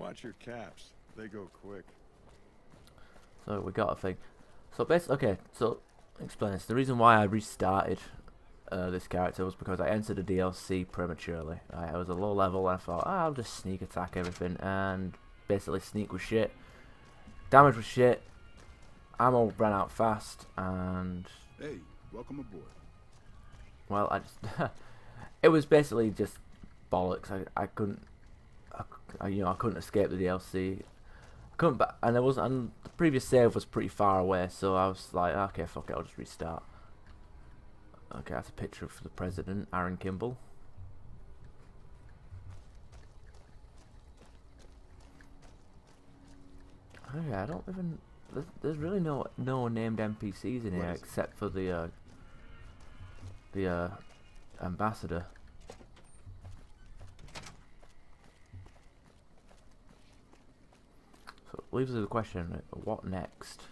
Watch your caps. They go quick. So we got a thing. So basically, okay. So explain this. The reason why I restarted this character was because I entered a DLC prematurely. I was a low level and I thought, I'll just sneak attack everything, and basically sneak was shit, damage was shit, ammo ran out fast, and Hey, welcome aboard. well, I just it was basically just bollocks. I couldn't, I couldn't escape the DLC. I couldn't, and the previous save was pretty far away, so I was like, okay, fuck it, I'll just restart. Okay, that's a picture of the president, Aaron Kimball. Okay, I don't even. There's really no named NPCs in here except for the ambassador. So it leaves us the question: what next?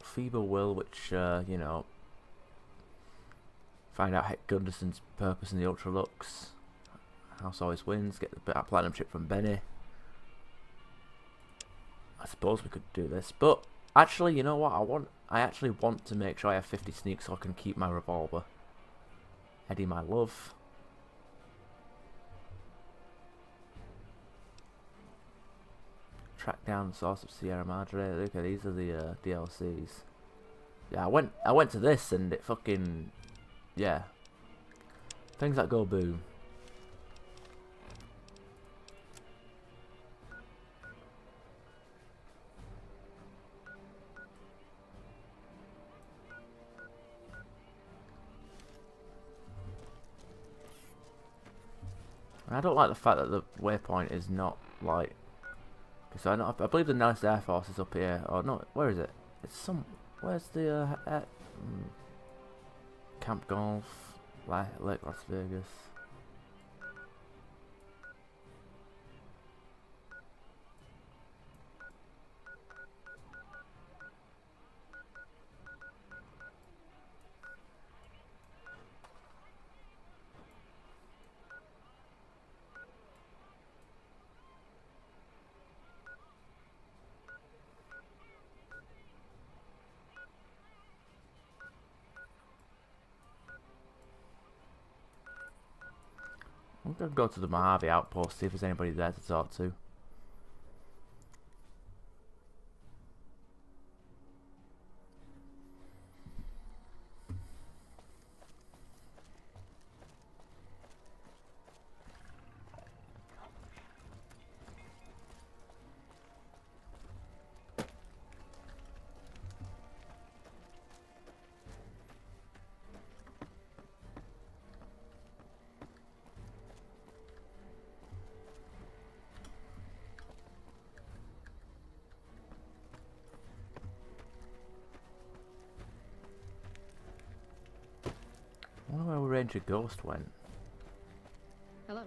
Feeble Will, which you know, find out Heck Gunderson's purpose in the Ultralux. House always wins. Get the platinum chip from Benny. I suppose we could do this, but actually, you know what? I actually want to make sure I have 50 sneak so I can keep my revolver. Eddie, my love. Track down the source of Sierra Madre. Okay, these are the DLCs. Yeah, I went to this and it fucking, yeah. Things that go boom. And I don't like the fact that the waypoint is not like. So I believe the Nice Air Force is up here. Or no, where is it? It's some. Where's the Camp Golf, Lake Las Vegas? I'm gonna go to the Mojave outpost, see if there's anybody there to talk to. I wonder where Ranger Ghost went. Hello.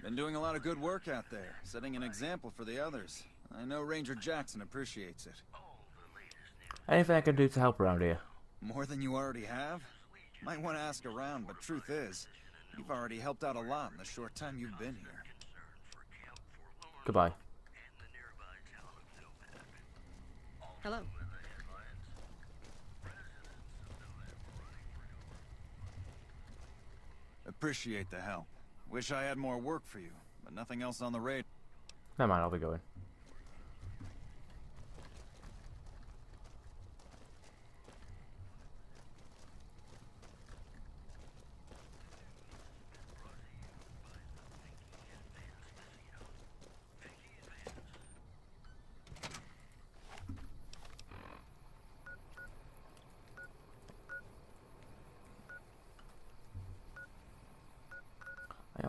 Been doing a lot of good work out there, setting an example for the others. I know Ranger Jackson appreciates it. Anything I can do to help around here? More than you already have? Might want to ask around, but truth is, you've already helped out a lot in the short time you've been here. Goodbye. Hello. Appreciate the help. Wish I had more work for you, but nothing else on the radar. Never mind, I'll be going.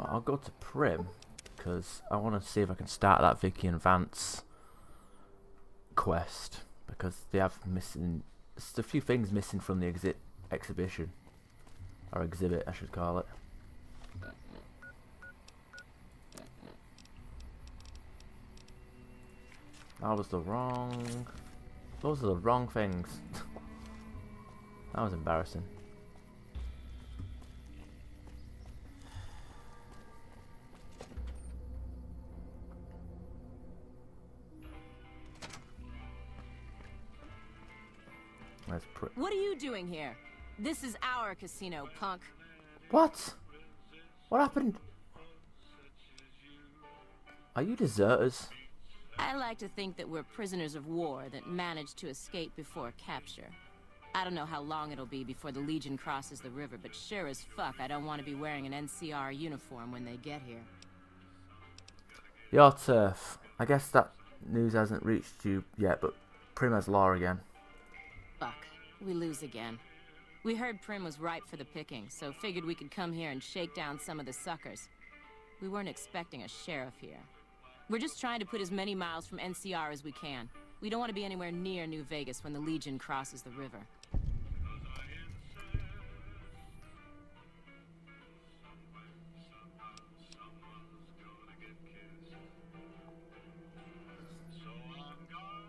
I'll go to Prim because I want to see if I can start that Vicky and Vance quest, because they have missing. There's a few things missing from the exhibition, or exhibit, I should call it. That was the wrong... Those are the wrong things. That was embarrassing. What are you doing here? This is our casino, punk. What? What happened? Are you deserters? I like to think that we're prisoners of war that managed to escape before capture. I don't know how long it'll be before the Legion crosses the river, but sure as fuck I don't want to be wearing an NCR uniform when they get here. Your turf. I guess that news hasn't reached you yet, but Prim has law again. Fuck. We lose again. We heard Prim was ripe for the picking, so figured we could come here and shake down some of the suckers. We weren't expecting a sheriff here. We're just trying to put as many miles from NCR as we can. We don't want to be anywhere near New Vegas when the Legion crosses the river.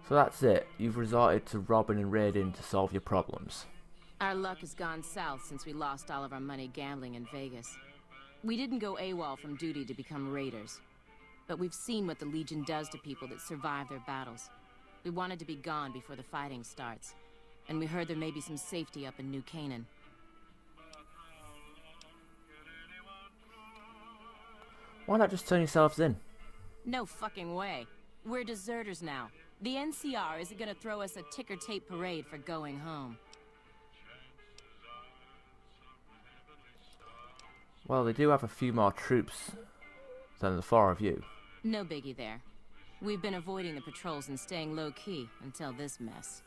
So that's it. You've resorted to robbing and raiding to solve your problems. Our luck has gone south since we lost all of our money gambling in Vegas. We didn't go AWOL from duty to become raiders. But we've seen what the Legion does to people that survive their battles. We wanted to be gone before the fighting starts. And we heard there may be some safety up in New Canaan. Why not just turn yourselves in? No fucking way. We're deserters now. The NCR isn't gonna throw us a ticker tape parade for going home. Well, they do have a few more troops than the four of you. No biggie there. We've been avoiding the patrols and staying low-key until this mess.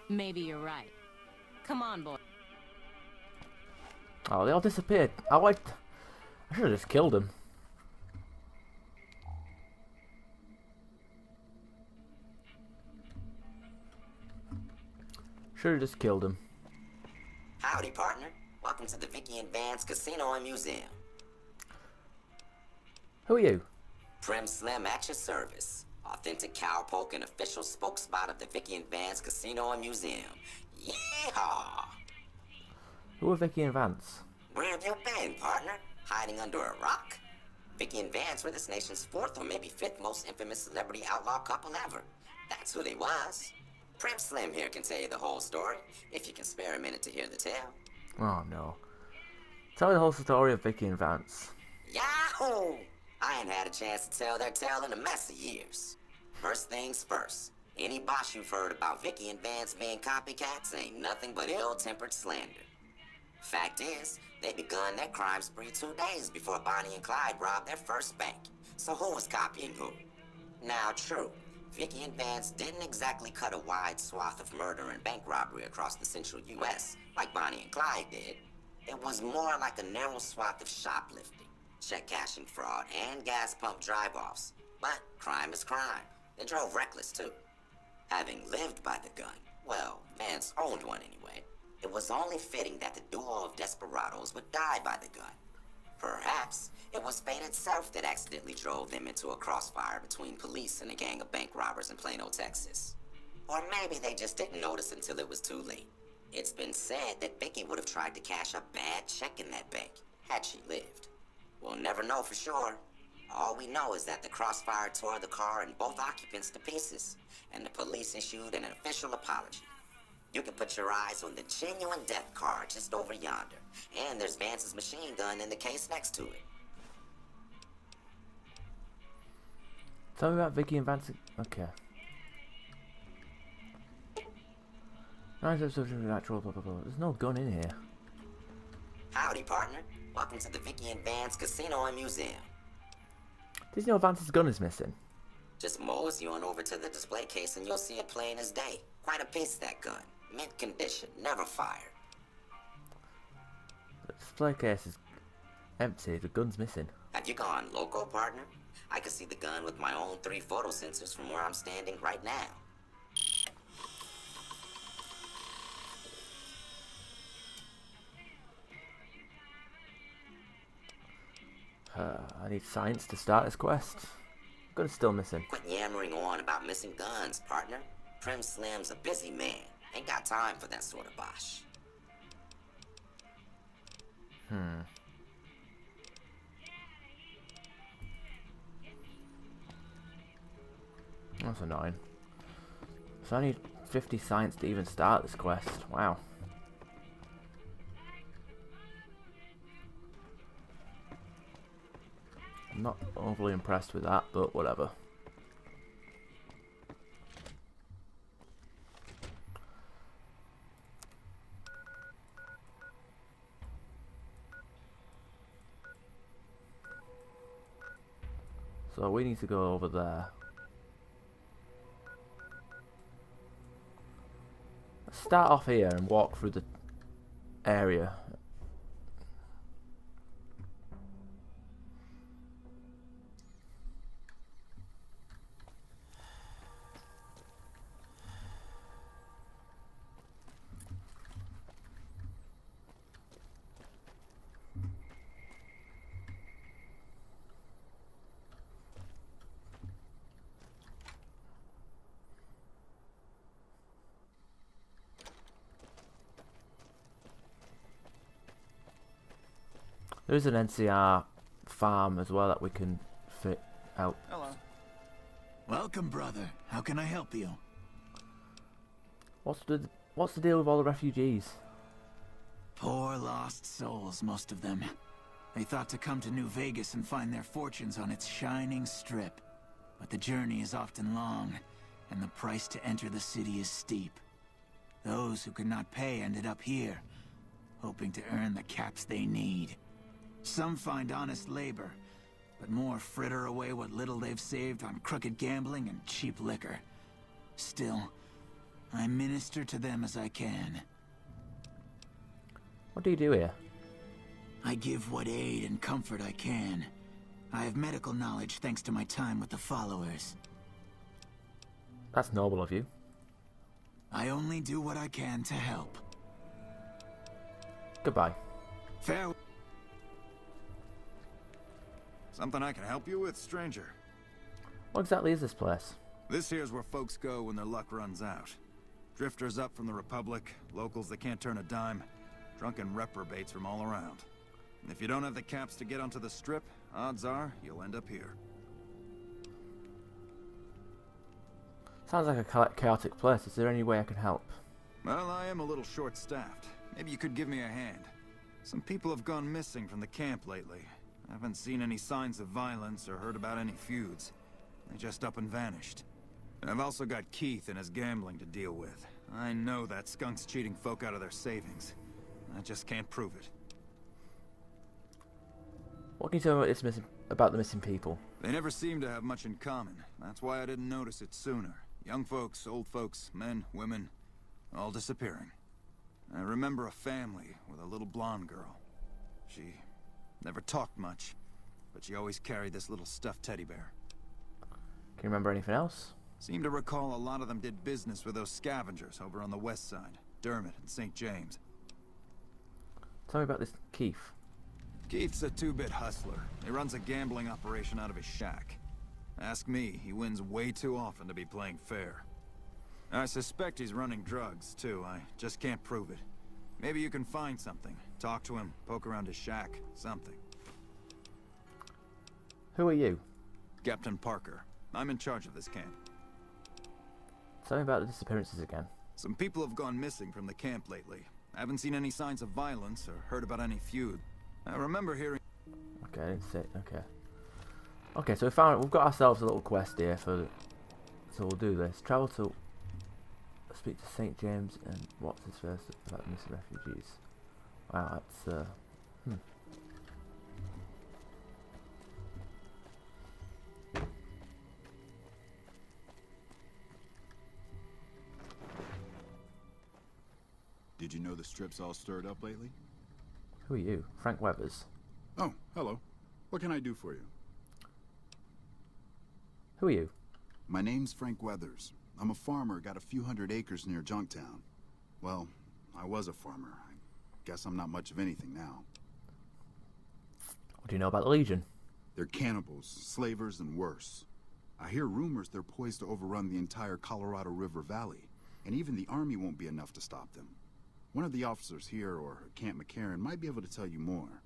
Maybe you're right. Come on, boy. Oh, they all disappeared. I should have just killed them. Should have just killed him. Howdy, partner. Welcome to the Vicky and Vance Casino and Museum. Who are you? Prim Slim at your service. Authentic cowpoke and official spokesman of the Vicky and Vance Casino and Museum. Yeehaw! Who are Vicky and Vance? Where have you been, partner? Hiding under a rock? Vicky and Vance were this nation's fourth or maybe fifth most infamous celebrity outlaw couple ever. That's who they was. Prim Slim here can tell you the whole story, if you can spare a minute to hear the tale. Oh no. Tell me the whole story of Vicky and Vance. Yahoo! I ain't had a chance to tell their tale in a mess of years. First things first, any boss you've heard about Vicky and Vance being copycats ain't nothing but ill-tempered slander. Fact is, they begun their crime spree 2 days before Bonnie and Clyde robbed their first bank. So who was copying who? Now true, Vicky and Vance didn't exactly cut a wide swath of murder and bank robbery across the central US like Bonnie and Clyde did. It was more like a narrow swath of shoplifting, check cashing fraud, and gas pump drive-offs. But crime is crime. They drove reckless too. Having lived by the gun, well, Vance owned one anyway, it was only fitting that the duo of desperados would die by the gun. Perhaps it was fate itself that accidentally drove them into a crossfire between police and a gang of bank robbers in Plano, Texas. Or maybe they just didn't notice until it was too late. It's been said that Vicky would have tried to cash a bad check in that bank, had she lived. We'll never know for sure. All we know is that the crossfire tore the car and both occupants to pieces, and the police issued an official apology. You can put your eyes on the genuine death car just over yonder, and there's Vance's machine gun in the case next to it. Tell me about Vicky and Vance. Okay. There's no gun in here. Howdy, partner. Welcome to the Vicky and Vance Casino and Museum. Did you know Vance's gun is missing? Just mosey on over to the display case and you'll see it plain as day. Quite a piece, that gun. Mint condition, never fired. The display case is empty, the gun's missing. Have you gone loco, partner? I can see the gun with my own 3 photo sensors from where I'm standing right now. I need science to start this quest. Gun's still missing. Quit yammering on about missing guns, partner. Prim Slim's a busy man. Ain't got time for that sort of bosh. That's annoying. So I need 50 science to even start this quest. Wow. I'm not overly impressed with that, but whatever. So we need to go over there. Let's start off here and walk through the area. There is an NCR farm as well that we can fit out. Hello. Welcome, brother. How can I help you? What's the deal with all the refugees? Poor lost souls, most of them. They thought to come to New Vegas and find their fortunes on its shining strip. But the journey is often long, and the price to enter the city is steep. Those who could not pay ended up here, hoping to earn the caps they need. Some find honest labor, but more fritter away what little they've saved on crooked gambling and cheap liquor. Still, I minister to them as I can. What do you do here? I give what aid and comfort I can. I have medical knowledge thanks to my time with the followers. That's noble of you. I only do what I can to help. Goodbye. Farewell. Something I can help you with, stranger? What exactly is this place? This here's where folks go when their luck runs out. Drifters up from the Republic, locals that can't turn a dime, drunken reprobates from all around. And if you don't have the caps to get onto the Strip, odds are you'll end up here. Sounds like a chaotic place. Is there any way I can help? Well, I am a little short-staffed. Maybe you could give me a hand. Some people have gone missing from the camp lately. I haven't seen any signs of violence or heard about any feuds. They just up and vanished. And I've also got Keith and his gambling to deal with. I know that skunk's cheating folk out of their savings. I just can't prove it. What can you tell me about the missing people? They never seem to have much in common. That's why I didn't notice it sooner. Young folks, old folks, men, women, all disappearing. I remember a family with a little blonde girl. She never talked much, but she always carried this little stuffed teddy bear. Can you remember anything else? Seem to recall a lot of them did business with those scavengers over on the west side. Dermot and St. James. Tell me about this Keith. Keith's a two-bit hustler. He runs a gambling operation out of his shack. Ask me, he wins way too often to be playing fair. I suspect he's running drugs, too. I just can't prove it. Maybe you can find something. Talk to him, poke around his shack, something. Who are you? Captain Parker. I'm in charge of this camp. Tell me about the disappearances again. Some people have gone missing from the camp lately. I haven't seen any signs of violence or heard about any feud. I remember hearing... Okay, I didn't say it. Okay. Okay, so we've got ourselves a little quest here for... So we'll do this. Travel to... Speak to St. James and what's his first about the missing refugees. Wow, that's... Did you know the Strip's all stirred up lately? Who are you? Frank Weathers. Oh, hello. What can I do for you? Who are you? My name's Frank Weathers. I'm a farmer, got a few hundred acres near Junktown. Well, I was a farmer. I guess I'm not much of anything now. What do you know about the Legion? They're cannibals, slavers, and worse. I hear rumors they're poised to overrun the entire Colorado River Valley, and even the army won't be enough to stop them. One of the officers here or Camp McCarran might be able to tell you more.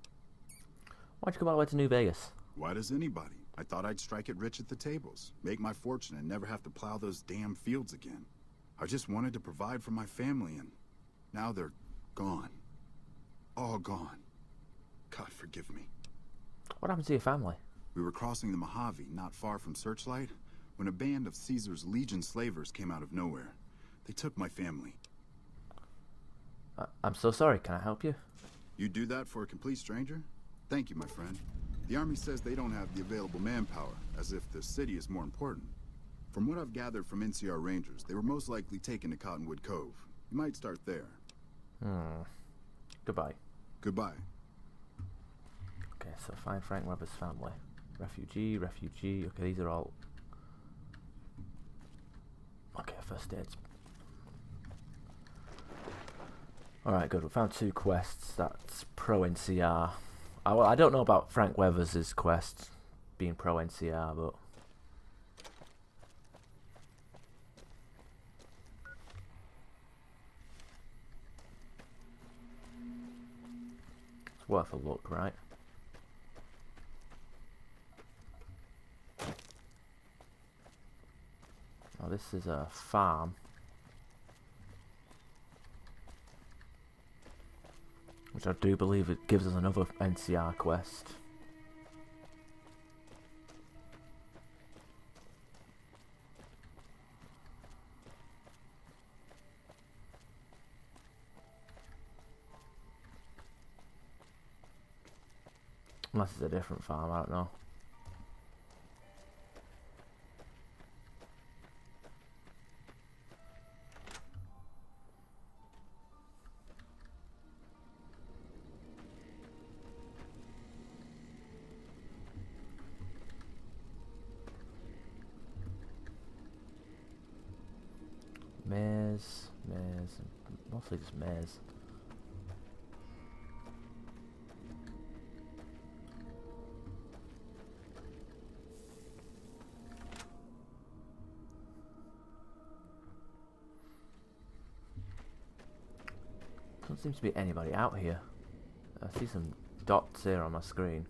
Why'd you come all the way to New Vegas? Why does anybody? I thought I'd strike it rich at the tables, make my fortune, and never have to plow those damn fields again. I just wanted to provide for my family, and now they're gone. All gone. God forgive me. What happened to your family? We were crossing the Mojave, not far from Searchlight, when a band of Caesar's Legion slavers came out of nowhere. They took my family. I'm so sorry. Can I help you? You do that for a complete stranger? Thank you, my friend. The Army says they don't have the available manpower, as if the city is more important. From what I've gathered from NCR Rangers, they were most likely taken to Cottonwood Cove. You might start there. Goodbye. Goodbye. Okay, so find Frank Weber's family. Refugee. Okay, these are all... Okay, first aids. Alright, good. We found 2 quests. That's pro-NCR. Well, I don't know about Frank Weathers' quest being pro-NCR, but... it's worth a look, right? Oh, this is a farm. Which I do believe it gives us another NCR quest. Unless it's a different farm, I don't know. Mares, mostly just mares. Doesn't seem to be anybody out here. I see some dots here on my screen.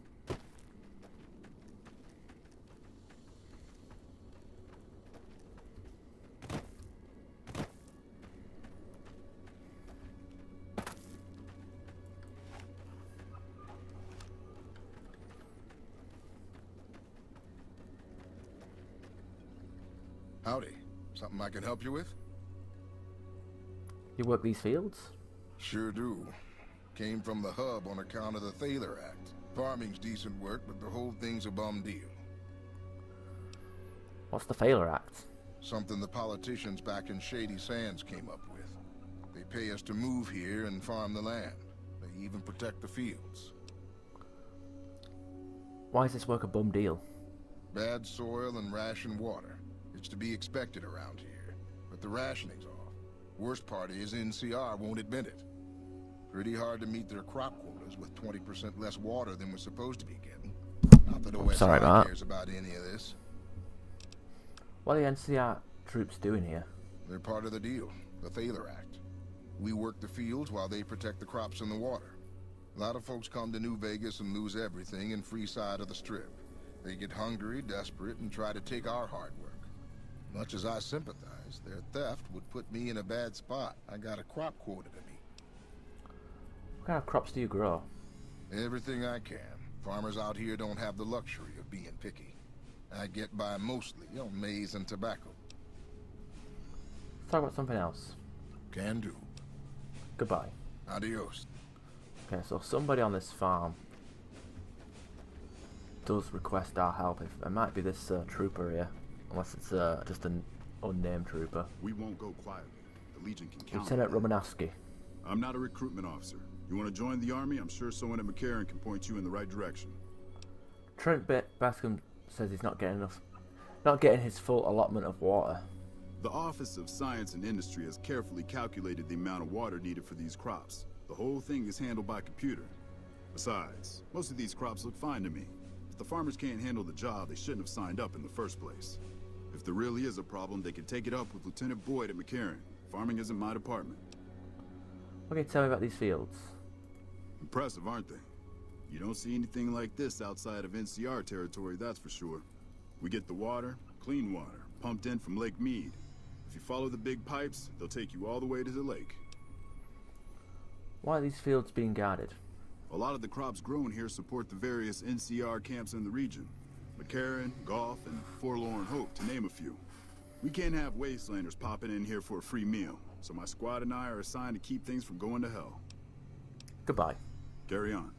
Howdy. Something I can help you with? You work these fields? Sure do. Came from the hub on account of the Thaler Act. Farming's decent work, but the whole thing's a bum deal. What's the Thaler Act? Something the politicians back in Shady Sands came up with. They pay us to move here and farm the land. They even protect the fields. Why is this work a bum deal? Bad soil and ration water. It's to be expected around here. But the rationing's off. Worst part is NCR won't admit it. Pretty hard to meet their crop quotas with 20% less water than we're supposed to be getting. Not that OSI cares about any of this. What are the NCR troops doing here? They're part of the deal, the Thaler Act. We work the fields while they protect the crops and the water. A lot of folks come to New Vegas and lose everything in free side of the Strip. They get hungry, desperate, and try to take our hard work. Much as I sympathize, their theft would put me in a bad spot. I got a crop quota to meet. What kind of crops do you grow? Everything I can. Farmers out here don't have the luxury of being picky. I get by mostly on maize and tobacco. Let's talk about something else. Can do. Goodbye. Adios. Okay, so somebody on this farm does request our help. It might be this trooper here, unless it's just an unnamed trooper. We won't go quietly. The Legion can count. Lieutenant Romanowski. I'm not a recruitment officer. You want to join the Army? I'm sure someone at McCarran can point you in the right direction. Trent Bascom says he's not getting his full allotment of water. The Office of Science and Industry has carefully calculated the amount of water needed for these crops. The whole thing is handled by computer. Besides, most of these crops look fine to me. If the farmers can't handle the job, they shouldn't have signed up in the first place. If there really is a problem, they can take it up with Lieutenant Boyd at McCarran. Farming isn't my department. Okay, tell me about these fields. Impressive, aren't they? You don't see anything like this outside of NCR territory, that's for sure. We get the water, clean water, pumped in from Lake Mead. If you follow the big pipes, they'll take you all the way to the lake. Why are these fields being guarded? A lot of the crops grown here support the various NCR camps in the region. McCarran, Goff, and Forlorn Hope, to name a few. We can't have wastelanders popping in here for a free meal, so my squad and I are assigned to keep things from going to hell. Goodbye. Carry on.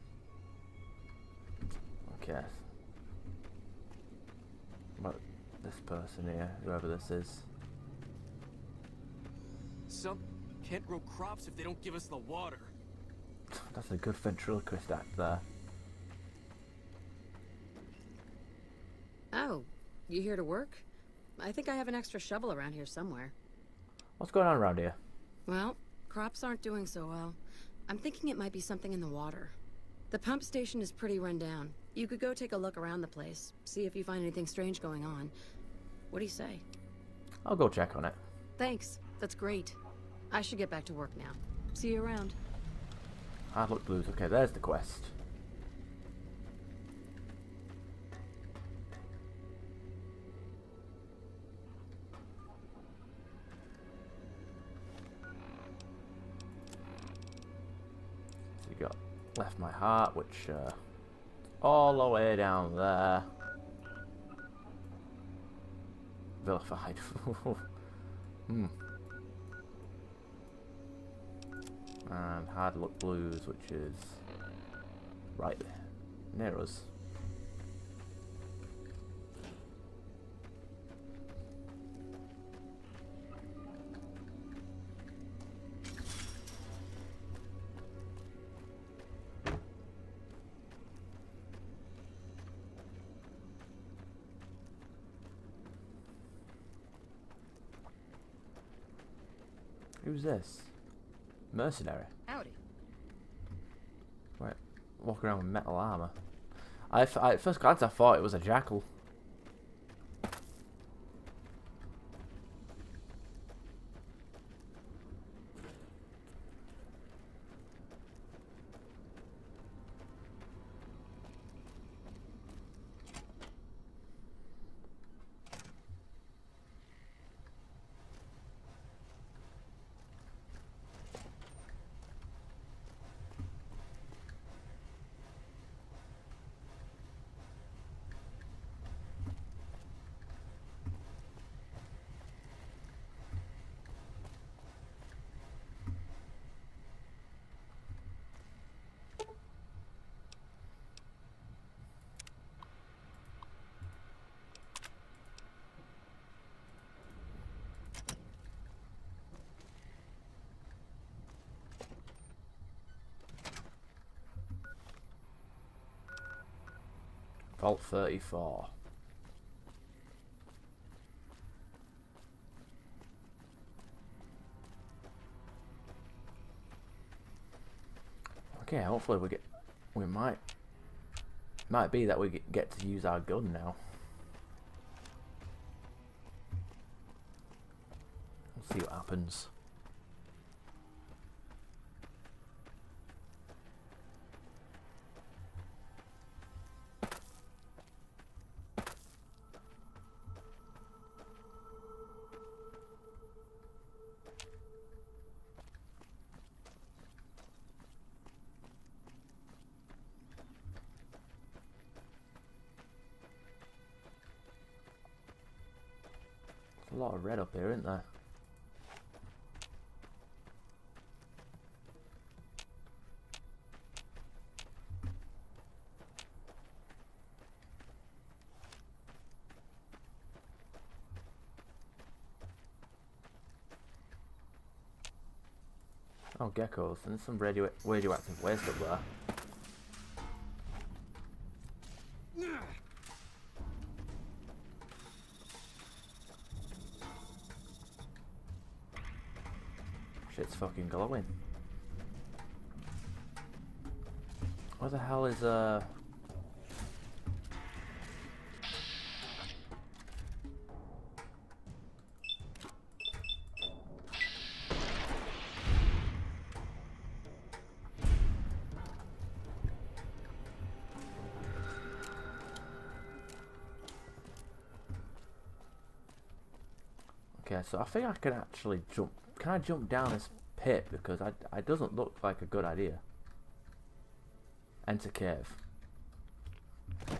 Okay. What about this person here, whoever this is? Some can't grow crops if they don't give us the water. That's a good ventriloquist act there. Oh, you here to work? I think I have an extra shovel around here somewhere. What's going on around here? Well, crops aren't doing so well. I'm thinking it might be something in the water. The pump station is pretty run down. You could go take a look around the place, see if you find anything strange going on. What do you say? I'll go check on it. Thanks. That's great. I should get back to work now. See you around. Hard Luck Blues. Okay, there's the quest. So you got Left My Heart, which all the way down there. Vilified. Hmm. And Hard Luck Blues, which is right there, near us. Who's this? Mercenary. Howdy. Right, walking around with metal armor. At first glance, I thought it was a jackal. Vault 34. Okay, hopefully we might be that we get to use our gun now. Let's see what happens. A lot of red up here, isn't there? Oh, geckos. And there's some radioactive waste up there. Shit's fucking glowing. What the hell is Okay, so I think I can actually jump. Can I jump down this pit? Because it doesn't look like a good idea. Enter cave.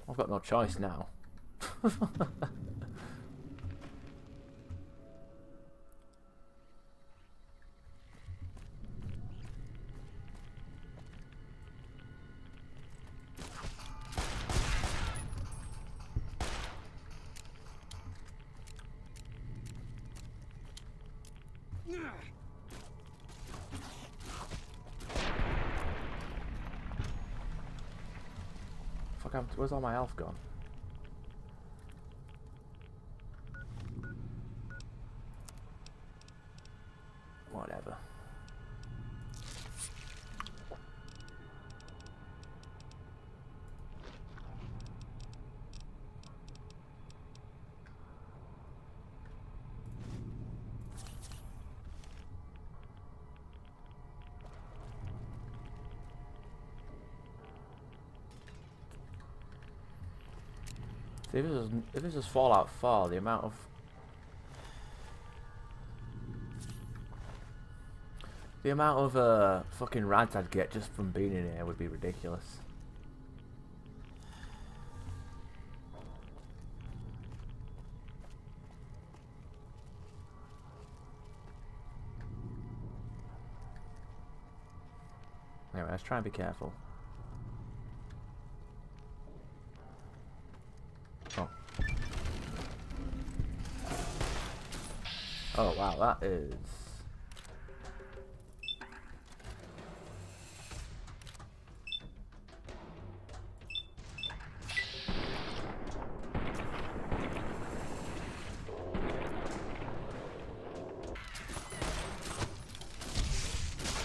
I've got no choice now. Fuck, where's all my health gone? Whatever. See, if this is Fallout 4, the amount of fucking rads I'd get just from being in here would be ridiculous. Anyway, let's try and be careful. Oh. Oh wow, that is...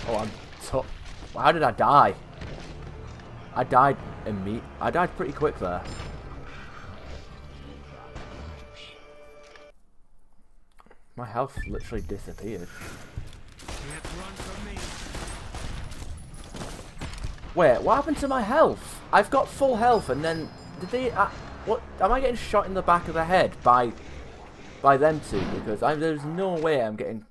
Oh, I'm so... How did I die? I died pretty quick there. My health literally disappeared. Wait, what happened to my health? I've got full health, and then did they? What? Am I getting shot in the back of the head by them two? Because there's no way I'm getting